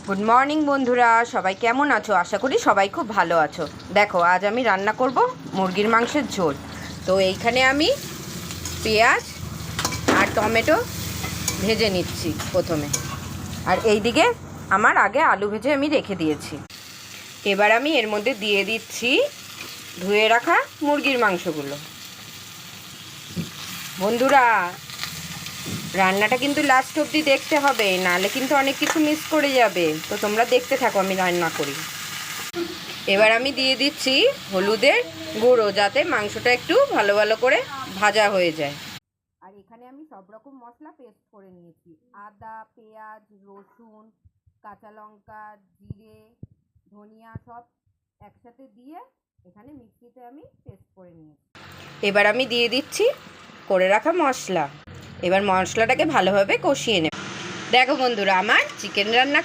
Good morning বন্ধুরা, সবাই কেমন আছো? আশা করি সবাই খুব ভালো আছো। দেখো, আজ আমি রান্না করব মুরগির মাংসের ঝোল। তো এইখানে আমি পেঁয়াজ আর টমেটো ভেজে নিচ্ছি প্রথমে, আর এই দিকে আমার আগে আলু ভেজে আমি রেখে দিয়েছি। এবার আমি এর মধ্যে দিয়ে দিচ্ছি ধুয়ে রাখা মুরগির মাংসগুলো। বন্ধুরা, রান্নাটা কিন্তু লাস্ট অবধি দেখতে হবে, নাহলে কিন্তু অনেক কিছু মিস করে যাবে। তো তোমরা দেখতে থাকো আমি রান্না করি। এবার আমি দিয়ে দিচ্ছি হলুদের গুঁড়ো, যাতে মাংসটা একটু ভালো ভালো করে ভাজা হয়ে যায়। আর এখানে আমি সব রকম মশলা পেস্ট করে নিয়েছি। আদা, পেঁয়াজ, রসুন, কাঁচা লঙ্কা, জিরে, ধনিয়া সব একসাথে দিয়ে এখানে মিক্সিতে আমি পেস্ট করে নিয়েছি। এবার আমি দিয়ে দিচ্ছি করে রাখা মশলা। এবার মশলাটাকে ভালোভাবে কষিয়ে নেব। দেখো বন্ধুরা, আমার চিকেন রান্না